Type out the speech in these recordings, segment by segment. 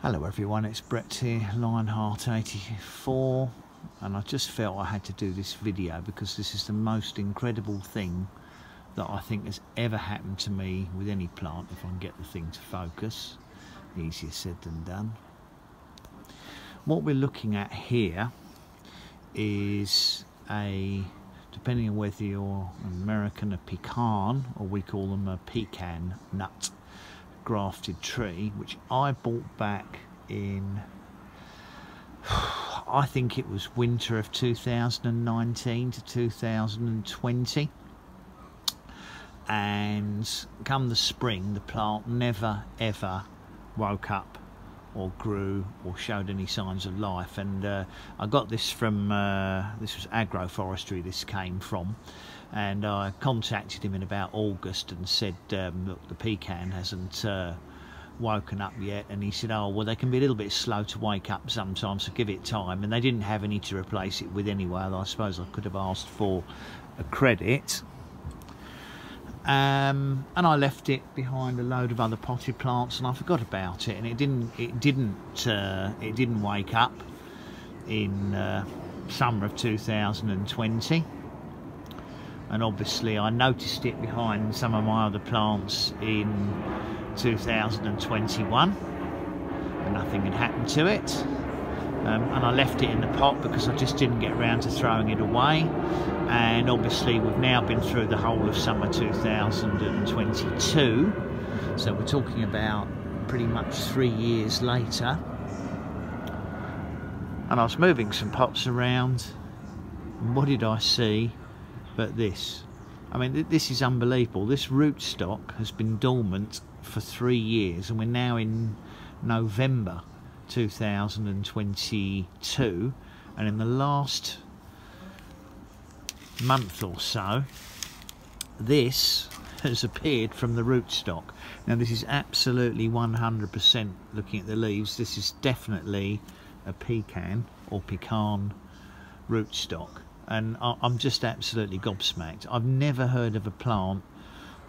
Hello everyone, it's Brett here, Lionheart84, and I just felt I had to do this video because this is the most incredible thing that I think has ever happened to me with any plant, if I can get the thing to focus. Easier said than done. What we're looking at here is depending on whether you're an American, a pecan, or we call them a pecan nut, grafted tree, which I bought back in, I think it was winter of 2019 to 2020, and come the spring the plant never ever woke up or grew or showed any signs of life. And I got this from this was Agroforestry this came from, and I contacted him in about August and said, look, the pecan hasn't woken up yet. And he said, oh well, they can be a little bit slow to wake up sometimes, so give it time. And they didn't have any to replace it with anyway. I suppose I could have asked for a credit. And I left it behind a load of other potted plants, and I forgot about it, and it didn't wake up in summer of 2020. And obviously I noticed it behind some of my other plants in 2021, and nothing had happened to it. And I left it in the pot because I just didn't get around to throwing it away. And obviously we've now been through the whole of summer 2022, so we're talking about pretty much 3 years later. And I was moving some pots around, and what did I see but this? I mean, this is unbelievable. This rootstock has been dormant for 3 years, and we're now in November 2022, and in the last month or so this has appeared from the rootstock. Now this is absolutely 100%, looking at the leaves, this is definitely a pecan or pecan rootstock, and I'm just absolutely gobsmacked. I've never heard of a plant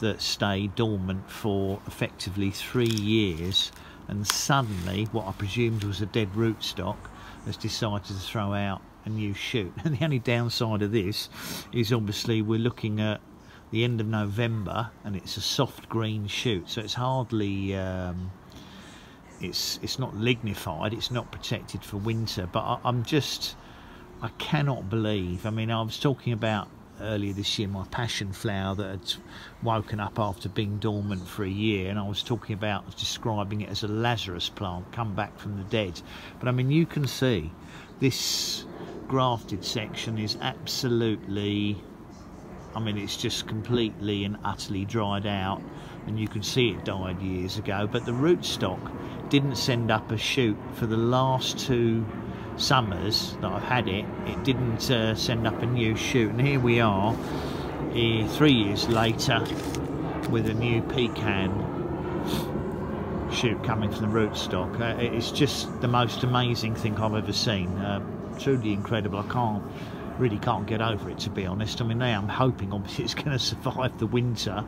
that stayed dormant for effectively 3 years, and suddenly what I presumed was a dead rootstock has decided to throw out a new shoot. And the only downside of this is obviously we're looking at the end of November and it's a soft green shoot, so it's hardly it's not lignified, it's not protected for winter. But I cannot believe, I mean, I was talking about earlier this year my passion flower that had woken up after being dormant for a year, and I was talking about describing it as a Lazarus plant come back from the dead. But I mean, you can see this grafted section is absolutely, I mean, it's just completely and utterly dried out, and you can see it died years ago. But the rootstock didn't send up a shoot for the last 2 summers that I've had it. It didn't send up a new shoot, and here we are 3 years later with a new pecan shoot coming from the rootstock. It's just the most amazing thing I've ever seen. Truly incredible. I really can't get over it, to be honest. I mean, now I'm hoping obviously it's going to survive the winter.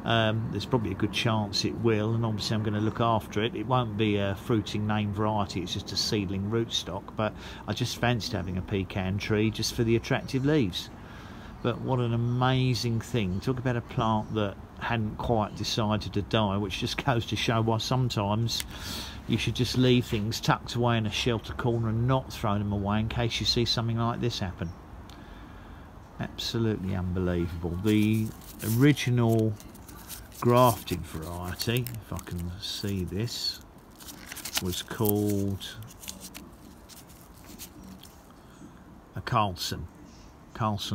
There's probably a good chance it will, and obviously I'm going to look after it. It won't be a fruiting name variety, it's just a seedling rootstock, but I just fancied having a pecan tree just for the attractive leaves. But what an amazing thing. Talk about a plant that hadn't quite decided to die, which just goes to show why sometimes you should just leave things tucked away in a shelter corner and not throw them away in case you see something like this happen. Absolutely unbelievable. The original grafted variety, if I can see this, was called a Carlson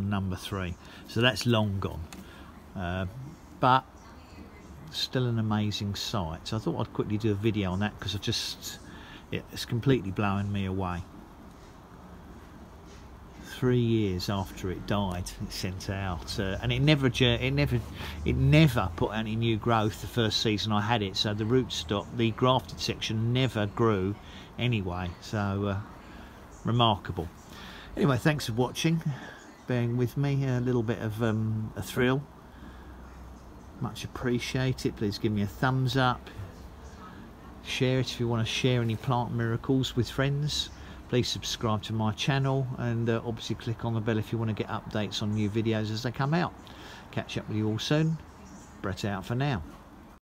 number 3, so that's long gone, but still an amazing sight. So I thought I'd quickly do a video on that because it's completely blowing me away. 3 years after it died, it sent out, and it never put any new growth the first season I had it. So the rootstock, the grafted section, never grew anyway. So remarkable. Anyway, thanks for watching, bearing with me. A little bit of a thrill. Much appreciated. Please give me a thumbs up, share it. If you want to share any plant miracles with friends, please subscribe to my channel, and obviously click on the bell if you want to get updates on new videos as they come out. Catch up with you all soon. Brett out for now.